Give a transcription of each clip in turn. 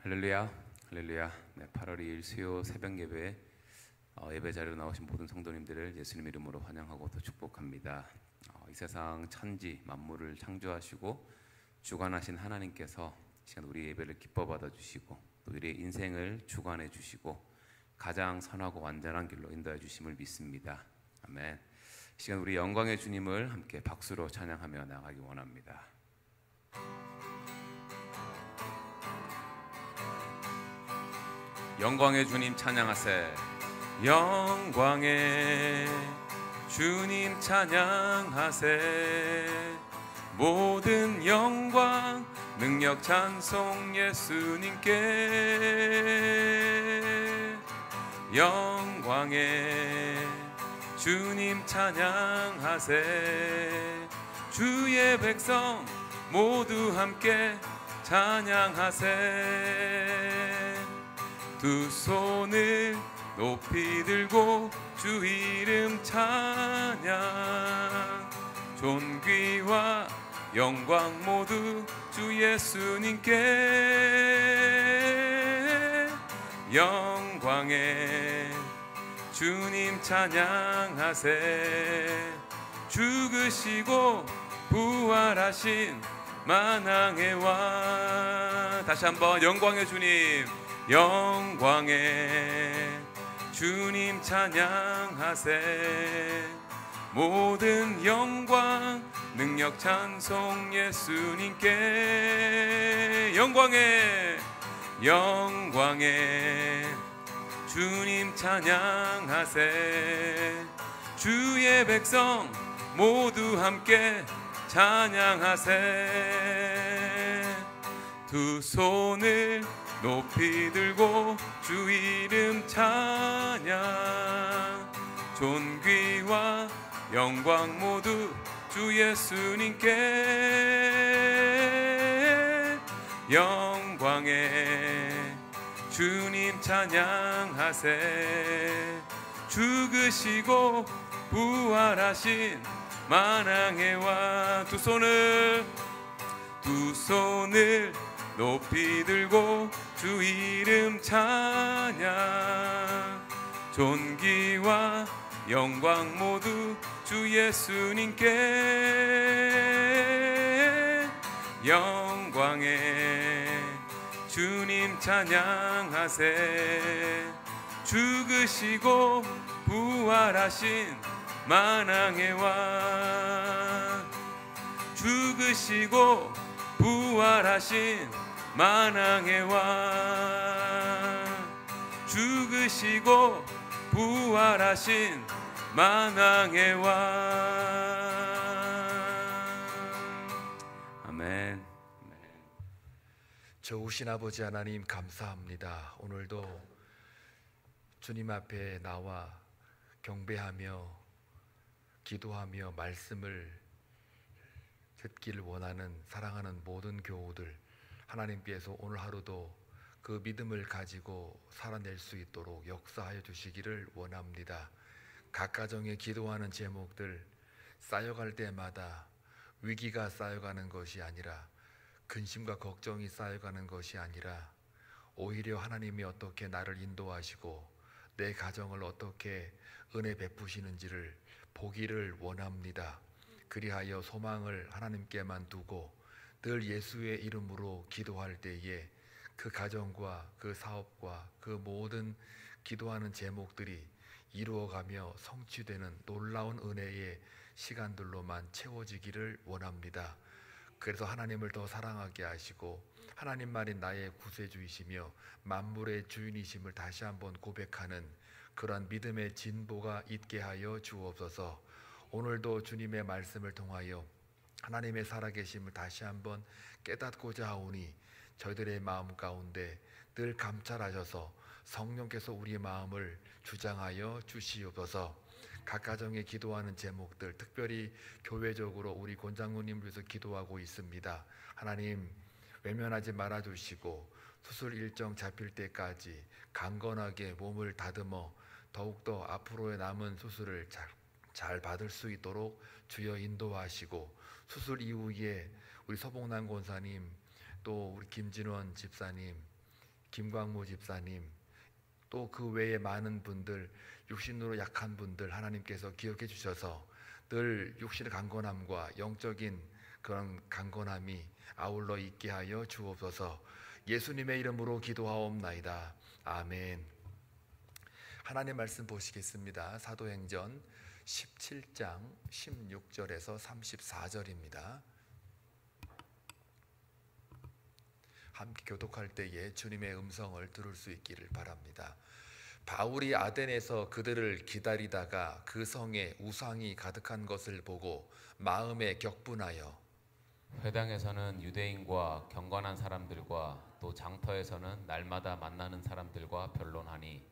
할렐루야, 할렐루야. 네, 8월 2일 수요 새벽 예배 예배 자리로 나오신 모든 성도님들을 예수님 이름으로 환영하고 또 축복합니다. 이 세상 천지 만물을 창조하시고 주관하신 하나님께서 이 시간 우리 예배를 기뻐 받아 주시고 또 우리의 인생을 주관해 주시고 가장 선하고 완전한 길로 인도해 주심을 믿습니다. 아멘. 이 시간 우리 영광의 주님을 함께 박수로 찬양하며 나가기 원합니다. 영광의 주님 찬양하세. 영광의 주님 찬양하세. 모든 영광 능력 찬송 예수님께. 영광의 주님 찬양하세. 주의 백성 모두 함께 찬양하세. 두 손을 높이 들고 주 이름 찬양. 존귀와 영광 모두 주 예수님께. 영광의 주님 찬양하세. 죽으시고 부활하신 만왕의 왕. 다시 한번 영광의 주님, 영광의 주님 찬양하세. 모든 영광 능력 찬송 예수님께. 영광의 주님 찬양하세. 주의 백성 모두 함께 찬양하세. 두 손을 높이 들고 주 이름 찬양. 존귀와 영광 모두 주 예수님께. 영광의 주님 찬양하세. 죽으시고 부활하신 만왕의 왕. 두 손을 높이 들고 주 이름 찬양. 존귀와 영광 모두 주 예수님께. 영광의 주님 찬양하세. 죽으시고 부활하신 만왕의 왕. 죽으시고 부활하신 만왕의 왕. 죽으시고 부활하신 만왕의 왕. 아멘. 좋으신 아버지 하나님 감사합니다. 오늘도 주님 앞에 나와 경배하며 기도하며 말씀을 듣기를 원하는 사랑하는 모든 교우들, 하나님께서 오늘 하루도 그 믿음을 가지고 살아낼 수 있도록 역사하여 주시기를 원합니다. 각 가정에 기도하는 제목들 쌓여갈 때마다 위기가 쌓여가는 것이 아니라, 근심과 걱정이 쌓여가는 것이 아니라, 오히려 하나님이 어떻게 나를 인도하시고 내 가정을 어떻게 은혜 베푸시는지를 보기를 원합니다. 그리하여 소망을 하나님께만 두고 늘 예수의 이름으로 기도할 때에 그 가정과 그 사업과 그 모든 기도하는 제목들이 이루어가며 성취되는 놀라운 은혜의 시간들로만 채워지기를 원합니다. 그래서 하나님을 더 사랑하게 하시고 하나님만이 나의 구세주이시며 만물의 주인이심을 다시 한번 고백하는 그러한 믿음의 진보가 있게 하여 주옵소서. 오늘도 주님의 말씀을 통하여 하나님의 살아계심을 다시 한번 깨닫고자 하오니 저희들의 마음 가운데 늘 감찰하셔서 성령께서 우리의 마음을 주장하여 주시옵소서. 각 가정에 기도하는 제목들, 특별히 교회적으로 우리 권장로님을 위해서 기도하고 있습니다. 하나님 외면하지 말아주시고 수술 일정 잡힐 때까지 강건하게 몸을 다듬어 더욱더 앞으로의 남은 수술을 잘 받을 수 있도록 주여 인도하시고, 수술 이후에 우리 서봉남 권사님 또 우리 김진원 집사님 김광모 집사님, 또 그 외에 많은 분들, 육신으로 약한 분들 하나님께서 기억해 주셔서 늘 육신의 강건함과 영적인 그런 강건함이 아울러 있게 하여 주옵소서. 예수님의 이름으로 기도하옵나이다. 아멘. 하나님 말씀 보시겠습니다. 사도행전 17장 16절에서 34절입니다. 함께 교독할 때에 주님의 음성을 들을 수 있기를 바랍니다. 바울이 아덴에서 그들을 기다리다가 그 성에 우상이 가득한 것을 보고 마음에 격분하여 회당에서는 유대인과 경건한 사람들과 또 장터에서는 날마다 만나는 사람들과 변론하니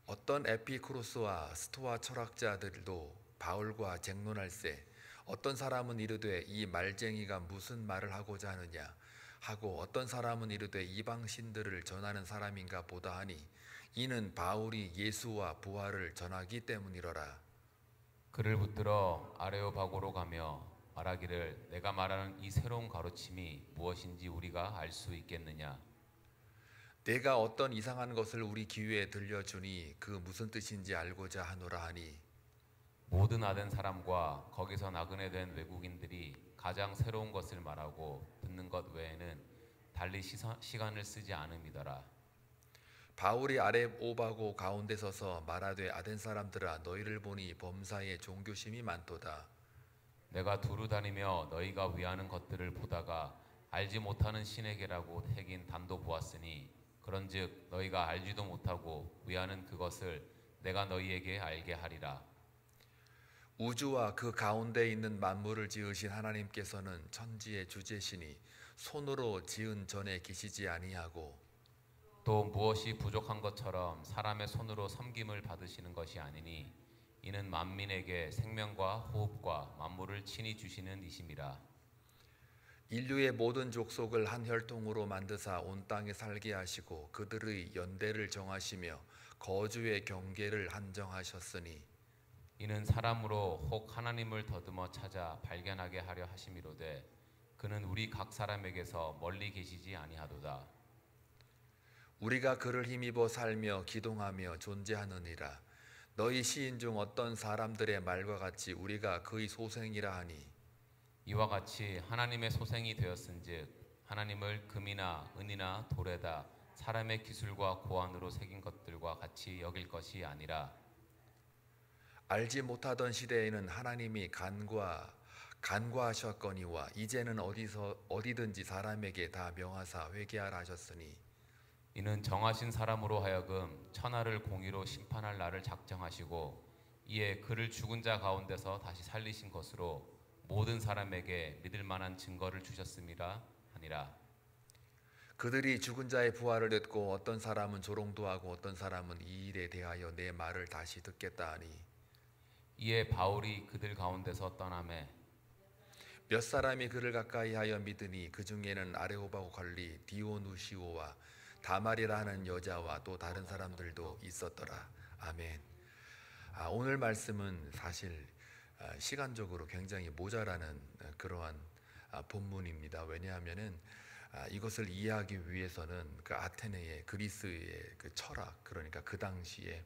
어떤 에피쿠로스와 스토아 철학자들도 바울과 쟁론할세 어떤 사람은 이르되 이 말쟁이가 무슨 말을 하고자 하느냐 하고 어떤 사람은 이르되 이방 신들을 전하는 사람인가 보다 하니 이는 바울이 예수와 부활을 전하기 때문이로라. 그를 붙들어 아레오바고로 가며 말하기를 내가 말하는 이 새로운 가르침이 무엇인지 우리가 알 수 있겠느냐. 내가 어떤 이상한 것을 우리 귀에 들려주니 그 무슨 뜻인지 알고자 하노라 하니 모든 아덴 사람과 거기서 나그네 된 외국인들이 가장 새로운 것을 말하고 듣는 것 외에는 달리 시간을 쓰지 않음이더라. 바울이 아레오바고 가운데 서서 말하되 아덴 사람들아 너희를 보니 범사에 종교심이 많도다. 내가 두루 다니며 너희가 위하는 것들을 보다가 알지 못하는 신에게라고 새긴 단도 보았으니 그런즉 너희가 알지도 못하고 위하는 그것을 내가 너희에게 알게 하리라. 우주와 그 가운데 있는 만물을 지으신 하나님께서는 천지의 주제시니 손으로 지은 전에 계시지 아니하고 또 무엇이 부족한 것처럼 사람의 손으로 섬김을 받으시는 것이 아니니 이는 만민에게 생명과 호흡과 만물을 친히 주시는 이심이라. 인류의 모든 족속을 한 혈통으로 만드사 온 땅에 살게 하시고 그들의 연대를 정하시며 거주의 경계를 한정하셨으니 이는 사람으로 혹 하나님을 더듬어 찾아 발견하게 하려 하심이로되 그는 우리 각 사람에게서 멀리 계시지 아니하도다. 우리가 그를 힘입어 살며 기동하며 존재하느니라. 너희 시인 중 어떤 사람들의 말과 같이 우리가 그의 소생이라 하니 이와 같이 하나님의 소생이 되었은즉 하나님을 금이나 은이나 돌에다 사람의 기술과 고안으로 새긴 것들과 같이 여길 것이 아니라 알지 못하던 시대에는 하나님이 간과하셨거니와 이제는 어디든지 사람에게 다 명하사 회개하라 하셨으니 이는 정하신 사람으로 하여금 천하를 공의로 심판할 날을 작정하시고 이에 그를 죽은 자 가운데서 다시 살리신 것으로 모든 사람에게 믿을 만한 증거를 주셨음이라 하니라. 그들이 죽은 자의 부활을 듣고 어떤 사람은 조롱도 하고 어떤 사람은 이 일에 대하여 내 말을 다시 듣겠다 하니 이에 바울이 그들 가운데서 떠나매 몇 사람이 그를 가까이 하여 믿으니 그 중에는 아레오바고 관리 디오누시오와 다말이라 하는 여자와 또 다른 사람들도 있었더라. 아멘. 오늘 말씀은 사실 시간적으로 굉장히 모자라는 그러한 본문입니다. 왜냐하면은 이것을 이해하기 위해서는 그 아테네의 그리스의 그 철학, 그러니까 그 당시에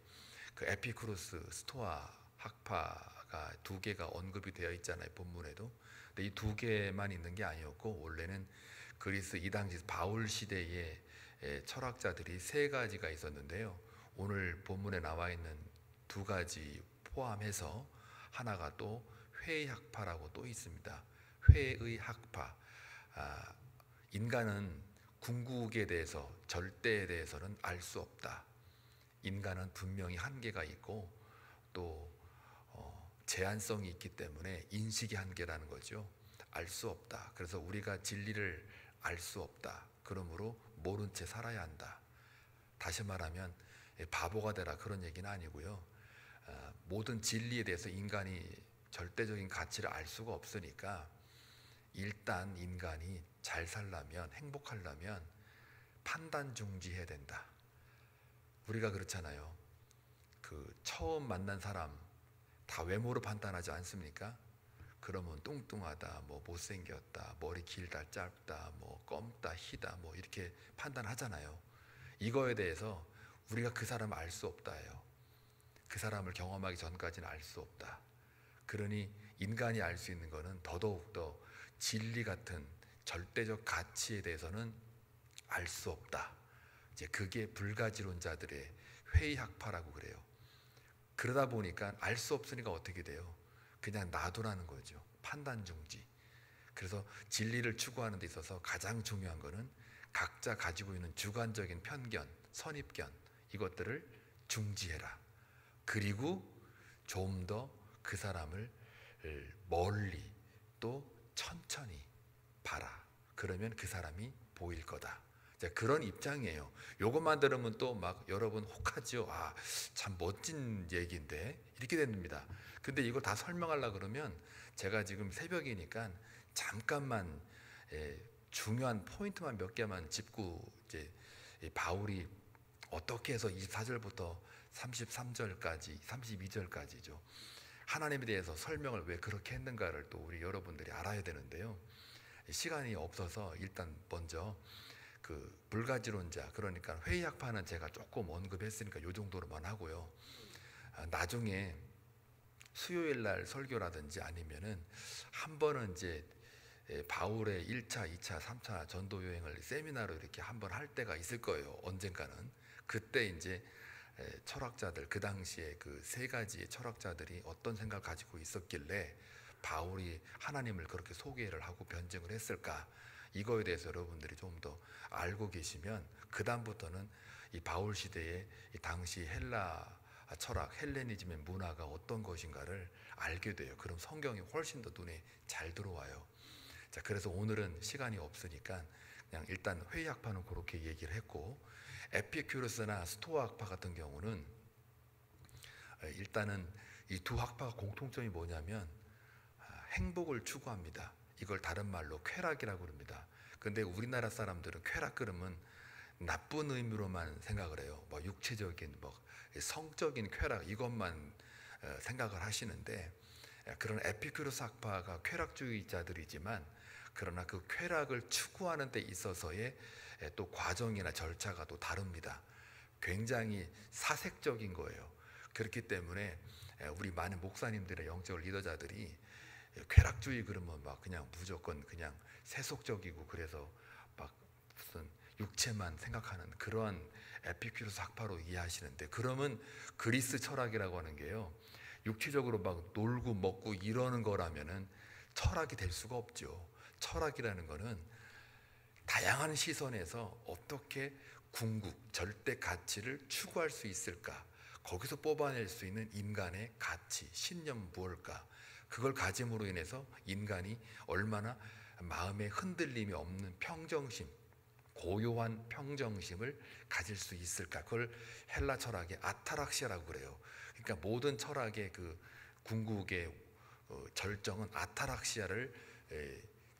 그 에피쿠로스, 스토아 학파가 두 개가 언급이 되어 있잖아요, 본문에도. 근데 이 두 개만 있는 게 아니었고 원래는 그리스 이 당시 바울 시대에 철학자들이 세 가지가 있었는데요. 오늘 본문에 나와 있는 두 가지 포함해서 하나가 또 회의학파라고 또 있습니다. 회의학파. 인간은 궁극에 대해서, 절대에 대해서는 알 수 없다. 인간은 분명히 한계가 있고 또 제한성이 있기 때문에 인식의 한계라는 거죠. 알 수 없다. 그래서 우리가 진리를 알 수 없다. 그러므로 모른 채 살아야 한다. 다시 말하면 바보가 되라 그런 얘기는 아니고요. 모든 진리에 대해서 인간이 절대적인 가치를 알 수가 없으니까 일단 인간이 잘 살려면, 행복하려면 판단 중지해야 된다. 우리가 그렇잖아요. 그 처음 만난 사람 다 외모로 판단하지 않습니까? 그러면 뚱뚱하다, 뭐 못생겼다, 머리 길다, 짧다, 뭐 검다, 희다, 뭐 이렇게 판단하잖아요. 이거에 대해서 우리가 그 사람을 알 수 없다예요. 그 사람을 경험하기 전까지는 알 수 없다. 그러니 인간이 알 수 있는 것은 더더욱더 진리 같은 절대적 가치에 대해서는 알 수 없다. 이제 그게 불가지론자들의 회의학파라고 그래요. 그러다 보니까 알 수 없으니까 어떻게 돼요? 그냥 놔두라는 거죠. 판단중지. 그래서 진리를 추구하는 데 있어서 가장 중요한 거는 각자 가지고 있는 주관적인 편견, 선입견 이것들을 중지해라. 그리고 좀 더 그 사람을 멀리 또 천천히 봐라. 그러면 그 사람이 보일 거다. 그런 입장이에요. 요것만 들으면 또 막 여러분 혹하죠. 아, 참 멋진 얘기인데 이렇게 됩니다. 근데 이거 다 설명하려고 그러면 제가 지금 새벽이니까 잠깐만 중요한 포인트만 몇 개만 짚고 이제 바울이 어떻게 해서 24절부터 33절까지 32절까지죠. 하나님에 대해서 설명을 왜 그렇게 했는가를 또 우리 여러분들이 알아야 되는데요. 시간이 없어서 일단 먼저 그 불가지론자, 그러니까 회의학파는 제가 조금 언급했으니까 이 정도로만 하고요. 나중에 수요일 날 설교라든지 아니면은 한 번은 이제 바울의 1차, 2차, 3차 전도 여행을 세미나로 이렇게 한번 할 때가 있을 거예요. 언젠가는. 그때 이제 철학자들, 그 당시에 그 세 가지의 철학자들이 어떤 생각을 가지고 있었길래 바울이 하나님을 그렇게 소개를 하고 변증을 했을까, 이거에 대해서 여러분들이 좀 더 알고 계시면 그 다음부터는 이 바울 시대의 이 당시 헬라 철학, 헬레니즘의 문화가 어떤 것인가를 알게 돼요. 그럼 성경이 훨씬 더 눈에 잘 들어와요. 자, 그래서 오늘은 시간이 없으니까 그냥 일단 회의학파는 그렇게 얘기를 했고, 에피큐로스나 스토아 학파 같은 경우는 일단은 이 두 학파가 공통점이 뭐냐면 행복을 추구합니다. 이걸 다른 말로 쾌락이라고 합니다. 근데 우리나라 사람들은 쾌락 그러면 나쁜 의미로만 생각을 해요. 뭐 육체적인 뭐 성적인 쾌락 이것만 생각을 하시는데, 그런 에피큐로스 학파가 쾌락주의자들이지만 그러나 그 쾌락을 추구하는 데 있어서의 또 과정이나 절차가 또 다릅니다. 굉장히 사색적인 거예요. 그렇기 때문에 우리 많은 목사님들의 영적 리더자들이 쾌락주의 그러면 막 그냥 무조건 그냥 세속적이고 그래서 막 무슨 육체만 생각하는 그러한 에피큐로스 학파로 이해하시는데, 그러면 그리스 철학이라고 하는 게요, 육체적으로 막 놀고 먹고 이러는 거라면은 철학이 될 수가 없죠. 철학이라는 거는 다양한 시선에서 어떻게 궁극, 절대 가치를 추구할 수 있을까, 거기서 뽑아낼 수 있는 인간의 가치, 신념 무엇일까, 그걸 가짐으로 인해서 인간이 얼마나 마음에 흔들림이 없는 평정심, 고요한 평정심을 가질 수 있을까, 그걸 헬라 철학의 아타락시아라고 그래요. 그러니까 모든 철학의 그 궁극의 절정은 아타락시아를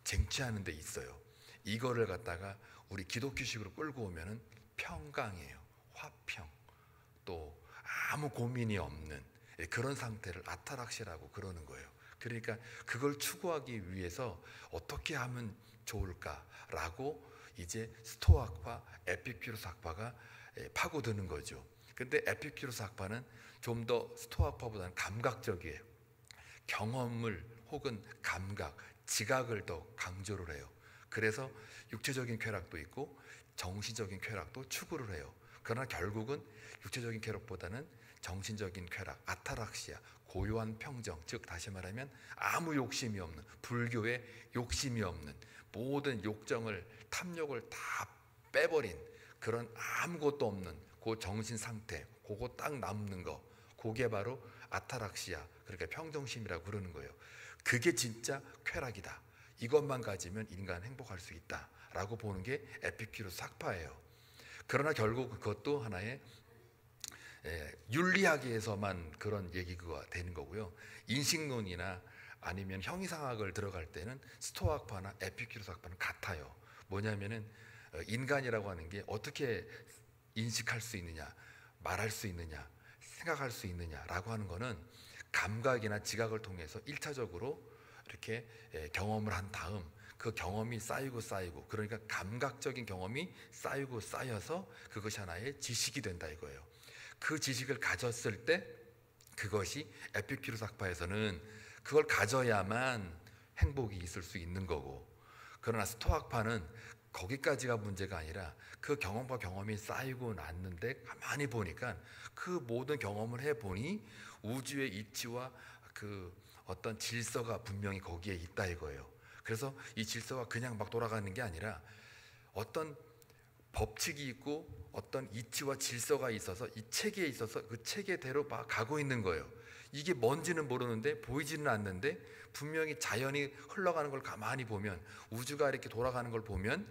쟁취하는 데 있어요. 이거를 갖다가 우리 기독교식으로 끌고 오면은 평강이에요. 화평, 또 아무 고민이 없는 그런 상태를 아타락시라고 그러는 거예요. 그러니까 그걸 추구하기 위해서 어떻게 하면 좋을까라고 이제 스토아학파, 에피큐로스 학파가 파고드는 거죠. 근데 에피큐로스 학파는 좀 더 스토아학파보다는 감각적이에요. 경험을 혹은 감각, 지각을 더 강조를 해요. 그래서 육체적인 쾌락도 있고 정신적인 쾌락도 추구를 해요. 그러나 결국은 육체적인 쾌락보다는 정신적인 쾌락, 아타락시아, 고요한 평정, 즉 다시 말하면 아무 욕심이 없는, 불교의 욕심이 없는, 모든 욕정을, 탐욕을 다 빼버린 그런 아무것도 없는 그 정신 상태, 그거 딱 남는 거, 그게 바로 아타락시아, 그러니까 평정심이라고 그러는 거예요. 그게 진짜 쾌락이다. 이것만 가지면 인간 행복할 수 있다라고 보는 게 에피큐로스 학파예요. 그러나 결국 그것도 하나의 윤리학에서만 그런 얘기가 되는 거고요. 인식론이나 아니면 형이상학을 들어갈 때는 스토아학파나 에피큐로스 학파는 같아요. 뭐냐면은 인간이라고 하는 게 어떻게 인식할 수 있느냐, 말할 수 있느냐, 생각할 수 있느냐라고 하는 거는 감각이나 지각을 통해서 1차적으로 이렇게 경험을 한 다음 그 경험이 쌓이고 그러니까 감각적인 경험이 쌓이고 쌓여서 그것이 하나의 지식이 된다 이거예요. 그 지식을 가졌을 때 그것이 에피큐로스 학파에서는 그걸 가져야만 행복이 있을 수 있는 거고, 그러나 스토아파는 거기까지가 문제가 아니라 그 경험과 경험이 쌓이고 났는데 가만히 보니까 그 모든 경험을 해보니 우주의 이치와 그 어떤 질서가 분명히 거기에 있다 이거예요. 그래서 이 질서가 그냥 막 돌아가는 게 아니라 어떤 법칙이 있고 어떤 이치와 질서가 있어서 이 체계에 있어서 그 체계대로 막 가고 있는 거예요. 이게 뭔지는 모르는데 보이지는 않는데 분명히 자연이 흘러가는 걸 가만히 보면, 우주가 이렇게 돌아가는 걸 보면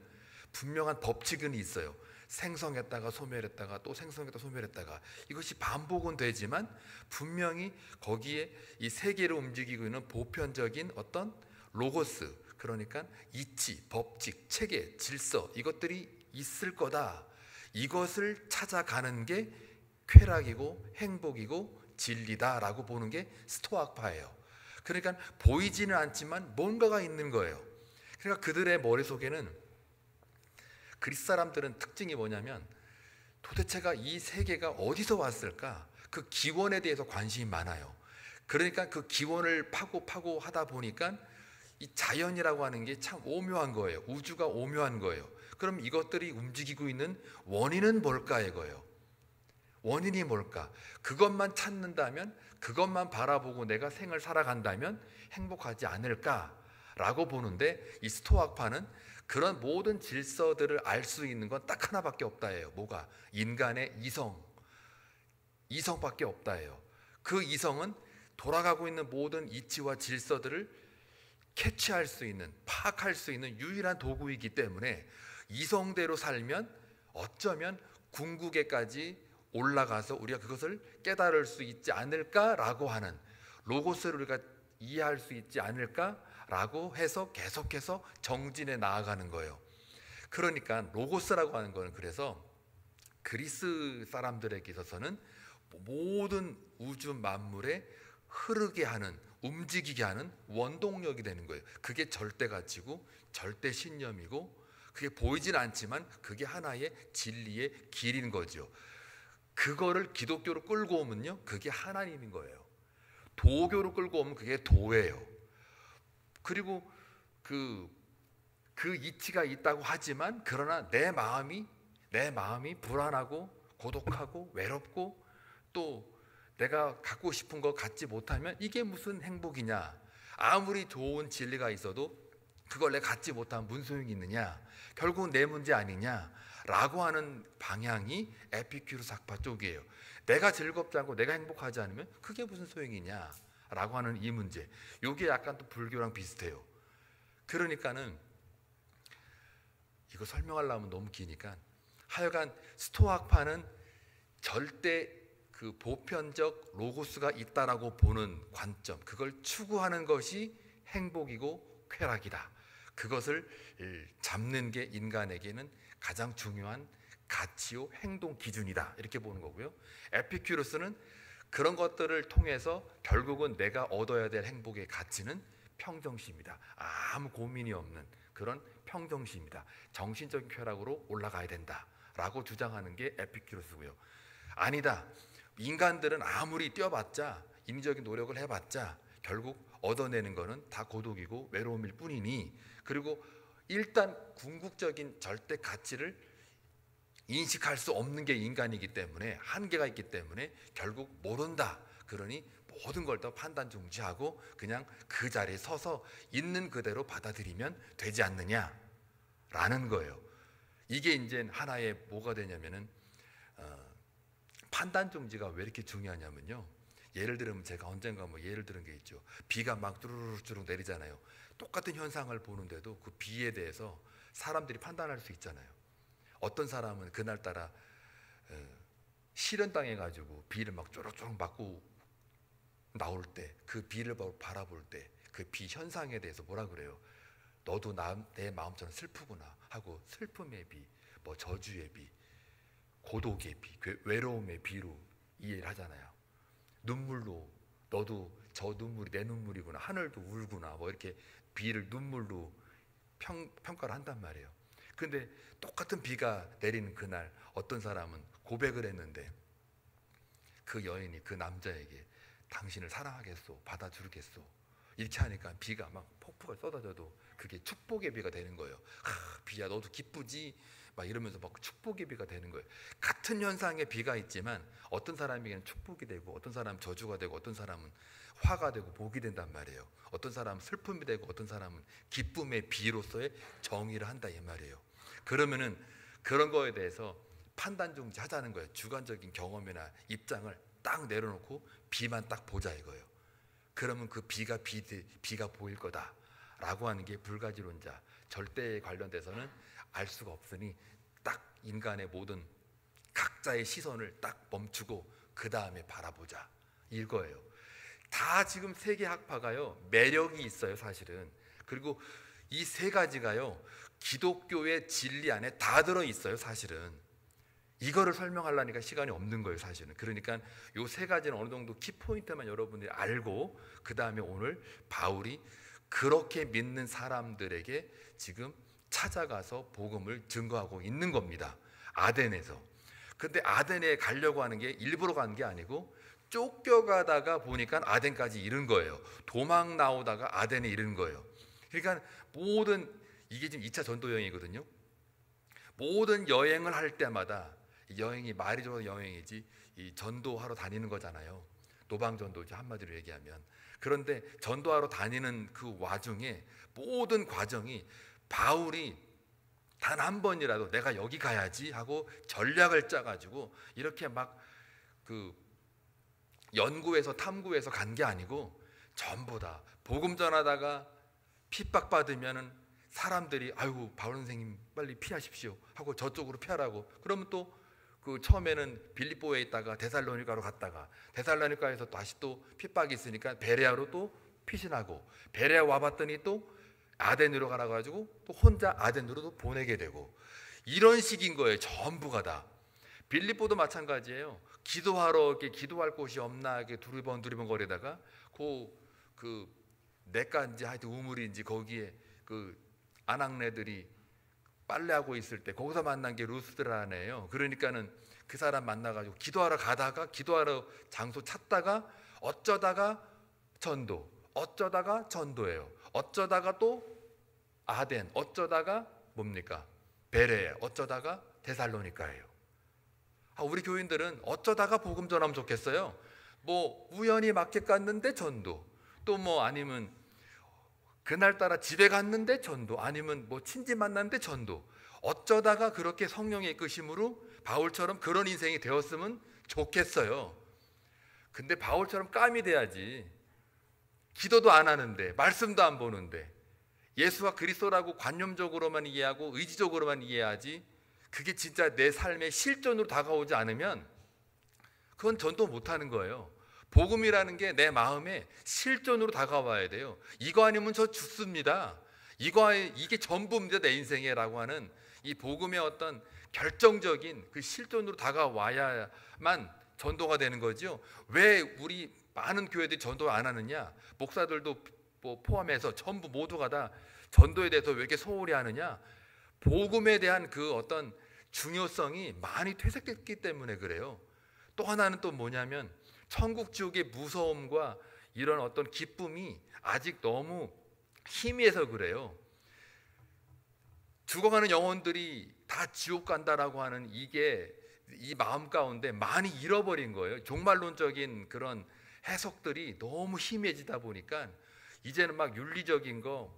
분명한 법칙은 있어요. 생성했다가 소멸했다가 또 생성했다가 소멸했다가, 이것이 반복은 되지만 분명히 거기에 이 세계를 움직이고 있는 보편적인 어떤 로고스, 그러니까 이치, 법칙, 체계, 질서, 이것들이 있을 거다. 이것을 찾아가는 게 쾌락이고 행복이고 진리다라고 보는 게 스토아파예요. 그러니까 보이지는 않지만 뭔가가 있는 거예요. 그러니까 그들의 머릿속에는, 그리스 사람들은 특징이 뭐냐면 도대체가 이 세계가 어디서 왔을까? 그 기원에 대해서 관심이 많아요. 그러니까 그 기원을 파고 하다 보니까 이 자연이라고 하는 게 참 오묘한 거예요. 우주가 오묘한 거예요. 그럼 이것들이 움직이고 있는 원인은 뭘까 이거예요. 원인이 뭘까? 그것만 찾는다면, 그것만 바라보고 내가 생을 살아간다면 행복하지 않을까라고 보는데, 이 스토아파는 그런 모든 질서들을 알 수 있는 건 딱 하나밖에 없다예요. 뭐가? 인간의 이성밖에 없다예요. 그 이성은 돌아가고 있는 모든 이치와 질서들을 캐치할 수 있는, 파악할 수 있는 유일한 도구이기 때문에 이성대로 살면 어쩌면 궁극에까지 올라가서 우리가 그것을 깨달을 수 있지 않을까라고 하는, 로고스를 우리가 이해할 수 있지 않을까라고 해서 계속해서 정진해 나아가는 거예요. 그러니까 로고스라고 하는 거는, 그래서 그리스 사람들에게 있어서는 모든 우주 만물에 흐르게 하는, 움직이게 하는 원동력이 되는 거예요. 그게 절대 가치고 절대 신념이고, 그게 보이진 않지만 그게 하나의 진리의 길인 거죠. 그거를 기독교로 끌고 오면요, 그게 하나님인 거예요. 도교로 끌고 오면 그게 도예요. 그리고 그 이치가 있다고 하지만, 그러나 내 마음이 불안하고 고독하고 외롭고 또 내가 갖고 싶은 거 갖지 못하면 이게 무슨 행복이냐? 아무리 좋은 진리가 있어도 그걸 내가 갖지 못하면 무슨 소용이 있느냐? 결국은 내 문제 아니냐? 라고 하는 방향이 에피큐로스 학파 쪽이에요. 내가 즐겁지 않고 내가 행복하지 않으면 그게 무슨 소용이냐? 라고 하는 이 문제. 이게 약간 또 불교랑 비슷해요. 그러니까는 이거 설명하려면 너무 기니까, 하여간 스토아파는 절대 그 보편적 로고스가 있다라고 보는 관점, 그걸 추구하는 것이 행복이고 쾌락이다. 그것을 잡는 게 인간에게는 가장 중요한 가치요 행동 기준이다, 이렇게 보는 거고요. 에피큐로스는 그런 것들을 통해서 결국은 내가 얻어야 될 행복의 가치는 평정심이다. 아무 고민이 없는 그런 평정심이다. 정신적인 쾌락으로 올라가야 된다라고 주장하는 게 에피큐로스고요. 아니다, 인간들은 아무리 뛰어봤자, 인위적인 노력을 해봤자 결국 얻어내는 거는 다 고독이고 외로움일 뿐이니, 그리고 일단 궁극적인 절대 가치를 인식할 수 없는 게 인간이기 때문에, 한계가 있기 때문에 결국 모른다. 그러니 모든 걸 다 판단 중지하고 그냥 그 자리에 서서 있는 그대로 받아들이면 되지 않느냐라는 거예요. 이게 이제 하나의 뭐가 되냐면은, 판단 중지가 왜 이렇게 중요하냐면요, 예를 들면 제가 언젠가 예를 들은 게 있죠. 비가 막 뚜루루룩 내리잖아요. 똑같은 현상을 보는데도 그 비에 대해서 사람들이 판단할 수 있잖아요. 어떤 사람은 그날따라 실현당해가지고 비를 막 쪼록쪼록 맞고 나올 때, 그 비를 바라볼 때 그 비 현상에 대해서 뭐라 그래요? 너도 내 마음처럼 슬프구나 하고, 슬픔의 비, 저주의 비, 고독의 비, 외로움의 비로 이해를 하잖아요. 눈물로, 너도 저 눈물이 내 눈물이구나, 하늘도 울구나, 이렇게 비를 눈물로 평가를 한단 말이에요. 근데 똑같은 비가 내리는 그날 어떤 사람은 고백을 했는데 그 여인이 그 남자에게 당신을 사랑하겠소, 받아주겠소 이렇게 하니까 비가 막 폭풍을 쏟아져도 그게 축복의 비가 되는 거예요. 비야 너도 기쁘지? 막 이러면서 막 축복의 비가 되는 거예요. 같은 현상의 비가 있지만 어떤 사람에게는 축복이 되고 어떤 사람은 저주가 되고 어떤 사람은 화가 되고 복이 된단 말이에요. 어떤 사람은 슬픔이 되고 어떤 사람은 기쁨의 비로서의 정의를 한다 이 말이에요. 그러면은 그런 거에 대해서 판단 중지 하자는 거예요. 주관적인 경험이나 입장을 딱 내려놓고 비만 딱 보자 이거예요. 그러면 그 비가 보일 거다라고 하는 게 불가지론자 절대에 관련돼서는 알 수가 없으니 딱 인간의 모든 각자의 시선을 딱 멈추고 그 다음에 바라보자 이거예요. 다 지금 세계 학파가요 매력이 있어요 사실은. 그리고 이 세 가지가요 기독교의 진리 안에 다 들어 있어요 사실은. 이거를 설명하려니까 시간이 없는 거예요 사실은. 그러니까 요 세 가지는 어느 정도 키포인트만 여러분들이 알고 그 다음에 오늘 바울이 그렇게 믿는 사람들에게 지금 찾아가서 복음을 증거하고 있는 겁니다. 아덴에서. 근데 아덴에 가려고 하는 게 일부러 가는 게 아니고 쫓겨가다가 보니까 아덴까지 이른 거예요. 도망 나오다가 아덴에 이른 거예요. 그러니까 모든 이게 지금 2차 전도 여행이거든요. 모든 여행을 할 때마다 여행이 말이 좋아서 여행이지 이 전도하러 다니는 거잖아요. 노방전도죠 한마디로 얘기하면. 그런데 전도하러 다니는 그 와중에 모든 과정이 바울이 단 한 번이라도 내가 여기 가야지 하고 전략을 짜가지고 이렇게 막 그 연구해서 탐구해서 간 게 아니고 전부 다 복음 전하다가 핍박받으면은 사람들이 아이고 바울 선생님 빨리 피하십시오 하고 저쪽으로 피하라고. 그러면 또 그 처음에는 빌립보에 있다가 데살로니가로 갔다가 데살로니가에서 다시 또 핍박이 있으니까 베레아로 또 피신하고 베레아 와봤더니 또 아덴으로 가라가지고 또 혼자 아덴으로도 보내게 되고 이런 식인 거예요. 전부가 다. 빌립보도 마찬가지예요. 기도하러 이렇게 기도할 곳이 없나 이렇게 두리번 거리다가 그 내과인지 하여튼 우물인지 거기에 그 아낙네들이 빨래하고 있을 때 거기서 만난 게 루스드라네요. 그러니까는 그 사람 만나가지고 기도하러 가다가 기도하러 장소 찾다가 어쩌다가 전도, 어쩌다가 전도예요. 어쩌다가 또 아덴, 어쩌다가 뭡니까? 베레, 어쩌다가 데살로니가예요. 우리 교인들은 어쩌다가 복음 전하면 좋겠어요. 뭐 우연히 마켓 갔는데 전도, 또 뭐 아니면 그날따라 집에 갔는데 전도, 아니면 뭐 친지 만났는데 전도. 어쩌다가 그렇게 성령의 이끄심으로 바울처럼 그런 인생이 되었으면 좋겠어요. 근데 바울처럼 깜이 돼야지. 기도도 안 하는데 말씀도 안 보는데 예수와 그리스도라고 관념적으로만 이해하고 의지적으로만 이해하지 그게 진짜 내 삶의 실존으로 다가오지 않으면 그건 전도 못하는 거예요. 복음이라는 게 내 마음에 실존으로 다가와야 돼요. 이거 아니면 저 죽습니다. 이게 전부입니다 내 인생에라고 하는 이 복음의 어떤 결정적인 그 실존으로 다가와야만 전도가 되는 거죠. 왜 우리 많은 교회들이 전도 안 하느냐? 목사들도 포함해서 전부 모두가 다 전도에 대해서 왜 이렇게 소홀히 하느냐? 복음에 대한 그 어떤 중요성이 많이 퇴색됐기 때문에 그래요. 또 하나는 또 뭐냐면 천국 지옥의 무서움과 이런 어떤 기쁨이 아직 너무 희미해서 그래요. 죽어가는 영혼들이 다 지옥 간다라고 하는 이게 이 마음 가운데 많이 잃어버린 거예요. 종말론적인 그런 해석들이 너무 희미해지다 보니까 이제는 막 윤리적인 거,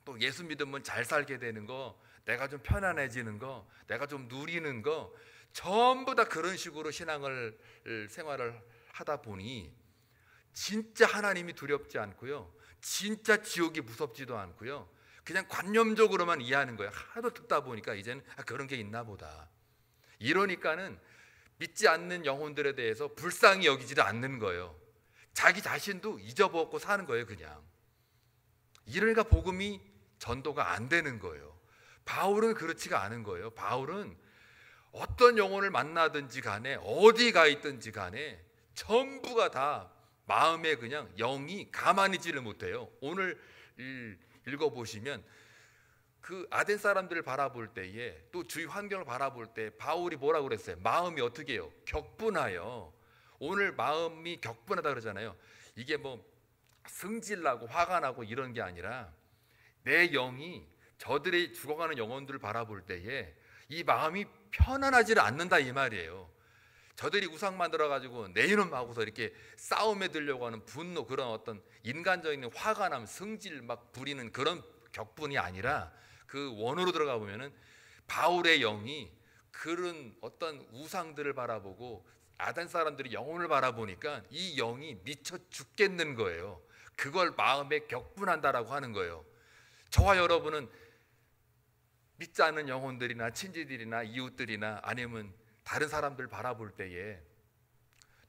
또 예수 믿으면 잘 살게 되는 거, 내가 좀 편안해지는 거, 내가 좀 누리는 거, 전부 다 그런 식으로 생활을 하다 보니 진짜 하나님이 두렵지 않고요, 진짜 지옥이 무섭지도 않고요, 그냥 관념적으로만 이해하는 거예요. 하도 듣다 보니까 이제는 그런 게 있나 보다. 이러니까는 믿지 않는 영혼들에 대해서 불쌍히 여기지도 않는 거예요. 자기 자신도 잊어먹고 사는 거예요 그냥. 이러니까 복음이 전도가 안 되는 거예요. 바울은 그렇지가 않은 거예요. 바울은 어떤 영혼을 만나든지 간에 어디 가 있든지 간에 전부가 다 마음에 그냥 영이 가만히 있지를 못해요. 오늘 읽어보시면 그 아덴 사람들을 바라볼 때에 또 주위 환경을 바라볼 때 바울이 뭐라고 그랬어요? 마음이 어떻게 해요? 격분하여. 오늘 마음이 격분하다 그러잖아요. 이게 뭐 승질나고 화가 나고 이런 게 아니라 내 영이 저들의 죽어가는 영혼들을 바라볼 때에 이 마음이 편안하지를 않는다 이 말이에요. 저들이 우상 만들어 가지고 내 이놈 하고서 이렇게 싸움에 들려고 하는 분노, 그런 어떤 인간적인 화가 나면 승질 막 부리는 그런 격분이 아니라 그 원어로 들어가 보면은 바울의 영이 그런 어떤 우상들을 바라보고 아덴 사람들이 영혼을 바라보니까 이 영이 미쳐 죽겠는 거예요. 그걸 마음에 격분한다라고 하는 거예요. 저와 여러분은 믿지 않는 영혼들이나 친지들이나 이웃들이나 아니면 다른 사람들 바라볼 때에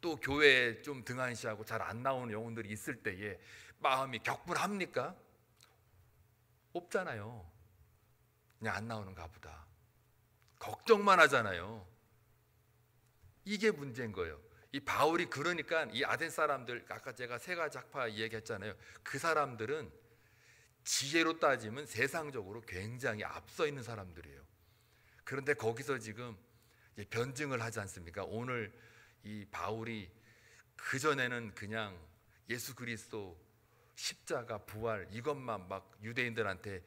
또 교회에 좀 등한시하고 잘 안 나오는 영혼들이 있을 때에 마음이 격분합니까? 없잖아요. 그냥 안 나오는가 보다. 걱정만 하잖아요. 이게 문제인 거예요. 이 바울이 그러니까 이 아덴 사람들, 아까 제가 세 가지 학파 얘기했잖아요. 그 사람들은 지혜로 따지면 세상적으로 굉장히 앞서 있는 사람들이에요. 그런데 거기서 지금 변증을 하지 않습니까? 오늘 이 바울이 그전에는 그냥 예수 그리스도 십자가 부활 이것만 막 유대인들한테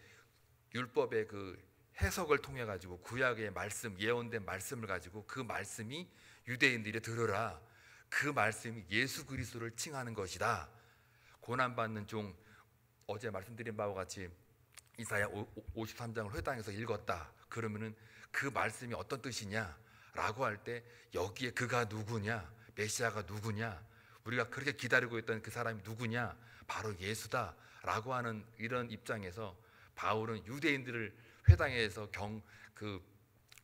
율법의 그 해석을 통해 가지고 구약의 말씀, 예언된 말씀을 가지고 그 말씀이 유대인들이 들으라, 그 말씀이 예수 그리스도를 칭하는 것이다. 고난받는 종, 어제 말씀드린 바와 같이 이사야 53장을 회당에서 읽었다. 그러면은 그 말씀이 어떤 뜻이냐 라고 할 때 여기에 그가 누구냐, 메시아가 누구냐, 우리가 그렇게 기다리고 있던 그 사람이 누구냐, 바로 예수다 라고 하는 이런 입장에서 바울은 유대인들을 회당에서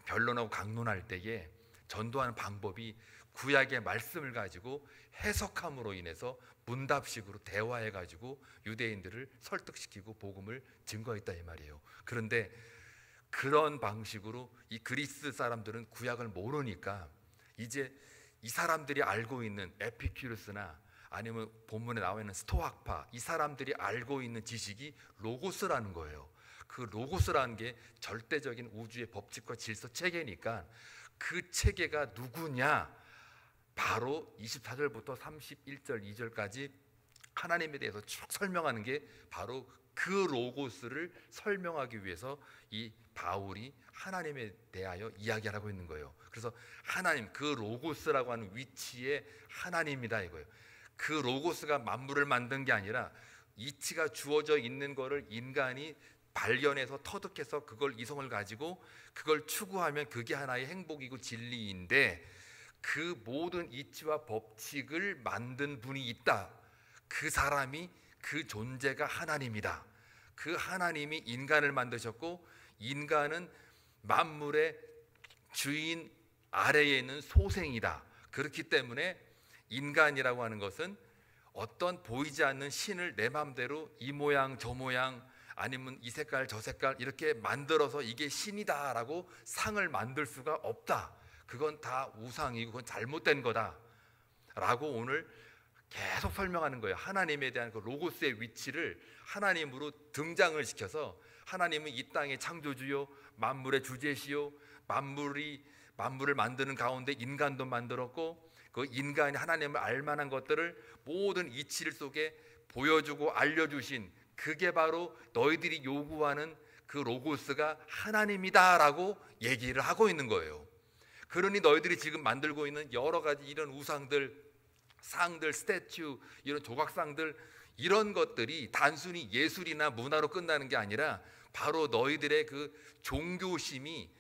변론하고 강론할 때에 전도하는 방법이 구약의 말씀을 가지고 해석함으로 인해서 문답식으로 대화해 가지고 유대인들을 설득시키고 복음을 증거했다 이 말이에요. 그런데 그런 방식으로 이 그리스 사람들은 구약을 모르니까 이제 이 사람들이 알고 있는 에피큐르스나 아니면 본문에 나와 있는 스토학파, 이 사람들이 알고 있는 지식이 로고스라는 거예요. 그 로고스라는 게 절대적인 우주의 법칙과 질서 체계니까 그 체계가 누구냐, 바로 24절부터 31절 2절까지 하나님에 대해서 쭉 설명하는 게 바로 그 로고스를 설명하기 위해서 이 바울이 하나님에 대하여 이야기를 하고 있는 거예요. 그래서 하나님, 그 로고스라고 하는 위치에 하나님이다 이거예요. 그 로고스가 만물을 만든 게 아니라 이치가 주어져 있는 거를 인간이 발견해서 터득해서 그걸 이성을 가지고 그걸 추구하면 그게 하나의 행복이고 진리인데, 그 모든 이치와 법칙을 만든 분이 있다. 그 사람이, 그 존재가 하나님이다. 그 하나님이 인간을 만드셨고 인간은 만물의 주인 아래에 있는 소생이다. 그렇기 때문에 인간이라고 하는 것은 어떤 보이지 않는 신을 내 맘대로 이 모양 저 모양 아니면 이 색깔 저 색깔 이렇게 만들어서 이게 신이다라고 상을 만들 수가 없다. 그건 다 우상이고 그건 잘못된 거다 라고 오늘 계속 설명하는 거예요. 하나님에 대한 그 로고스의 위치를 하나님으로 등장을 시켜서 하나님은 이 땅의 창조주요 만물의 주제시요 만물을 만드는 가운데 인간도 만들었고 그 인간이 하나님을 알만한 것들을 모든 이치를 속에 보여주고 알려주신, 그게 바로 너희들이 요구하는 그 로고스가 하나님이다라고 얘기를 하고 있는 거예요. 그러니 너희들이 지금 만들고 있는 여러 가지 이런 우상들, 상들, 스태츄, 이런 조각상들, 이런 것들이 단순히 예술이나 문화로 끝나는 게 아니라 바로 너희들의 그 종교심이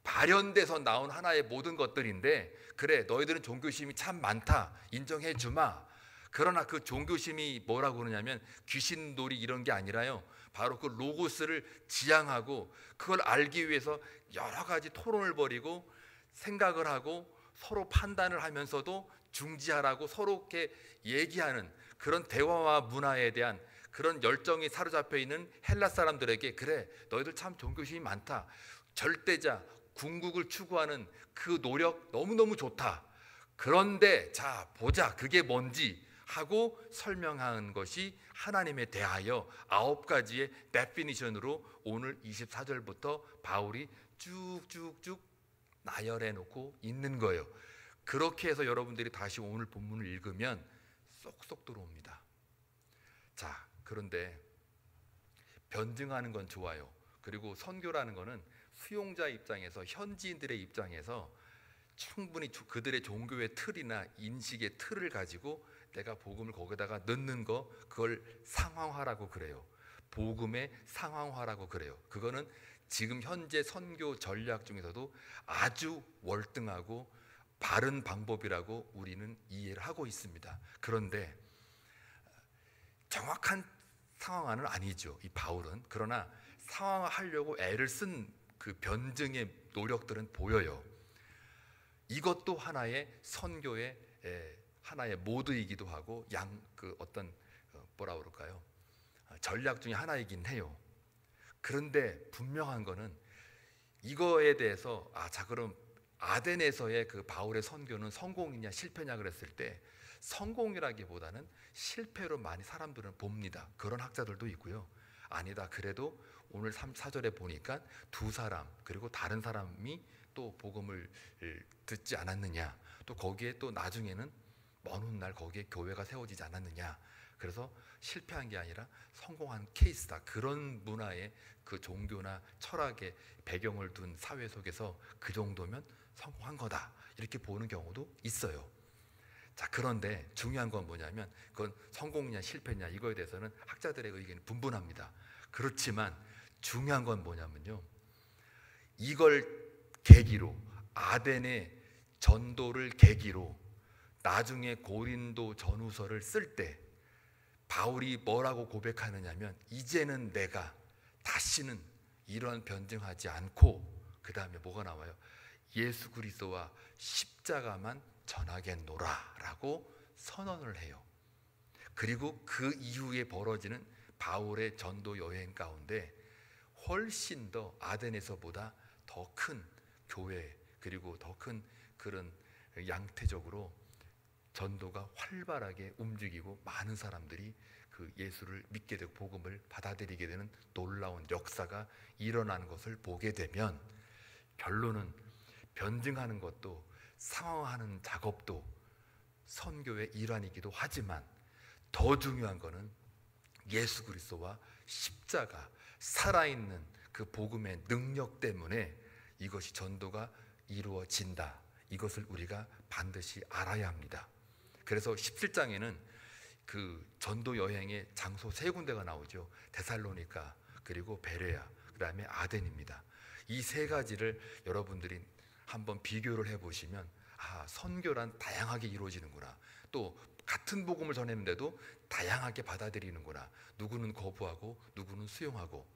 발현돼서 나온 하나의 모든 것들인데, 그래 너희들은 종교심이 참 많다 인정해 주마. 그러나 그 종교심이 뭐라고 그러냐면 귀신놀이 이런 게 아니라요, 바로 그 로고스를 지향하고 그걸 알기 위해서 여러 가지 토론을 벌이고 생각을 하고 서로 판단을 하면서도 중지하라고 서로 이렇게 얘기하는 그런 대화와 문화에 대한 그런 열정이 사로잡혀 있는 헬라 사람들에게, 그래 너희들 참 종교심이 많다, 절대자 궁극을 추구하는 그 노력 너무너무 좋다. 그런데 자 보자, 그게 뭔지 하고 설명한 것이 하나님에 대하여 9가지의 데피니션으로 오늘 24절부터 바울이 쭉쭉쭉 나열해 놓고 있는 거예요. 그렇게 해서 여러분들이 다시 오늘 본문을 읽으면 쏙쏙 들어옵니다. 자, 그런데 변증하는 건 좋아요. 그리고 선교라는 거는 수용자 입장에서, 현지인들의 입장에서 충분히 그들의 종교의 틀이나 인식의 틀을 가지고 내가 복음을 거기다가 넣는 거, 그걸 상황화라고 그래요. 복음의 상황화라고 그래요. 그거는 지금 현재 선교 전략 중에서도 아주 월등하고 바른 방법이라고 우리는 이해를 하고 있습니다. 그런데 정확한 상황화는 아니죠, 이 바울은. 그러나 상황화하려고 애를 쓴 그 변증의 노력들은 보여요. 이것도 하나의 선교의 하나의 모드이기도 하고 어떤 뭐라 그럴까요? 전략 중에 하나이긴 해요. 그런데 분명한 거는 이거에 대해서 자, 그럼 아덴에서의 그 바울의 선교는 성공이냐 실패냐 그랬을 때 성공이라기보다는 실패로 많이 사람들은 봅니다. 그런 학자들도 있고요. 아니다, 그래도 오늘 3, 4절에 보니까 두 사람 그리고 다른 사람이 또 복음을 듣지 않았느냐, 또 거기에 또 나중에는 먼 훗날 거기에 교회가 세워지지 않았느냐, 그래서 실패한 게 아니라 성공한 케이스다. 그런 문화의 그 종교나 철학의 배경을 둔 사회 속에서 그 정도면 성공한 거다, 이렇게 보는 경우도 있어요. 자, 그런데 중요한 건 뭐냐면 그건 성공이냐 실패냐 이거에 대해서는 학자들의 의견이 분분합니다. 그렇지만 중요한 건 뭐냐면요, 이걸 계기로, 아덴의 전도를 계기로 나중에 고린도 전후서를 쓸 때 바울이 뭐라고 고백하느냐면, 이제는 내가 다시는 이런 변증하지 않고, 그 다음에 뭐가 나와요? 예수 그리스도와 십자가만 전하겠노라 라고 선언을 해요. 그리고 그 이후에 벌어지는 바울의 전도 여행 가운데 훨씬 더 아덴에서보다 더 큰 교회, 그리고 더 큰 그런 양태적으로 전도가 활발하게 움직이고 많은 사람들이 그 예수를 믿게 되고 복음을 받아들이게 되는 놀라운 역사가 일어나는 것을 보게 되면, 결론은 변증하는 것도 상황하는 작업도 선교의 일환이기도 하지만 더 중요한 것은 예수 그리스도와 십자가, 살아있는 그 복음의 능력 때문에 이것이 전도가 이루어진다. 이것을 우리가 반드시 알아야 합니다. 그래서 17장에는 그 전도 여행의 장소 3군데가 나오죠. 데살로니가, 그리고 베레아, 그 다음에 아덴입니다. 이 3가지를 여러분들이 한번 비교를 해보시면 선교란 다양하게 이루어지는구나, 또 같은 복음을 전했는데도 다양하게 받아들이는구나, 누구는 거부하고 누구는 수용하고,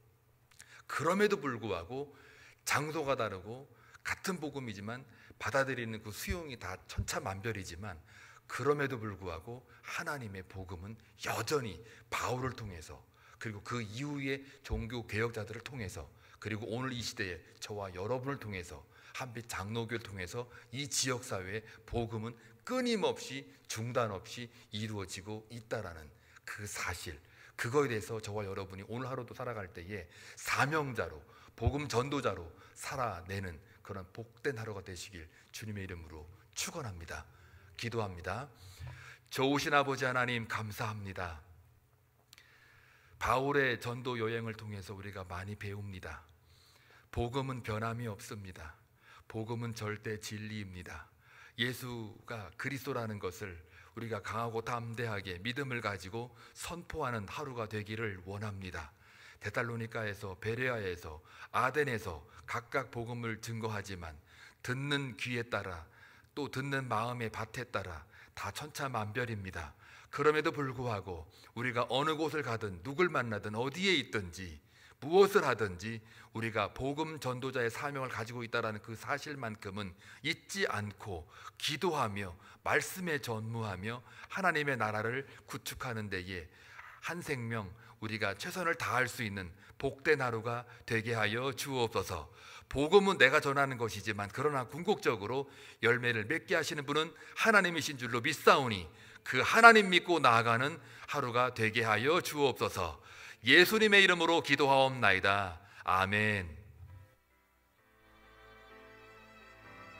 그럼에도 불구하고 장소가 다르고 같은 복음이지만 받아들이는 그 수용이 다 천차만별이지만, 그럼에도 불구하고 하나님의 복음은 여전히 바울을 통해서, 그리고 그 이후의 종교 개혁자들을 통해서, 그리고 오늘 이 시대에 저와 여러분을 통해서, 한빛 장로교를 통해서 이 지역사회의 복음은 끊임없이 중단 없이 이루어지고 있다라는 그 사실, 그거에 대해서 저와 여러분이 오늘 하루도 살아갈 때에 사명자로, 복음 전도자로 살아내는 그런 복된 하루가 되시길 주님의 이름으로 축원합니다. 기도합니다. 좋으신 아버지 하나님, 감사합니다. 바울의 전도 여행을 통해서 우리가 많이 배웁니다. 복음은 변함이 없습니다. 복음은 절대 진리입니다. 예수가 그리스도라는 것을 우리가 강하고 담대하게 믿음을 가지고 선포하는 하루가 되기를 원합니다. 데살로니가에서, 베레아에서, 아덴에서 각각 복음을 증거하지만 듣는 귀에 따라, 또 듣는 마음의 밭에 따라 다 천차만별입니다. 그럼에도 불구하고 우리가 어느 곳을 가든, 누굴 만나든, 어디에 있든지, 무엇을 하든지 우리가 복음 전도자의 사명을 가지고 있다는 그 사실만큼은 잊지 않고 기도하며 말씀에 전무하며 하나님의 나라를 구축하는 데에 한 생명 우리가 최선을 다할 수 있는 복된 하루가 되게 하여 주옵소서. 복음은 내가 전하는 것이지만 그러나 궁극적으로 열매를 맺게 하시는 분은 하나님이신 줄로 믿사오니, 그 하나님 믿고 나아가는 하루가 되게 하여 주옵소서. 예수님의 이름으로 기도하옵나이다. 아멘.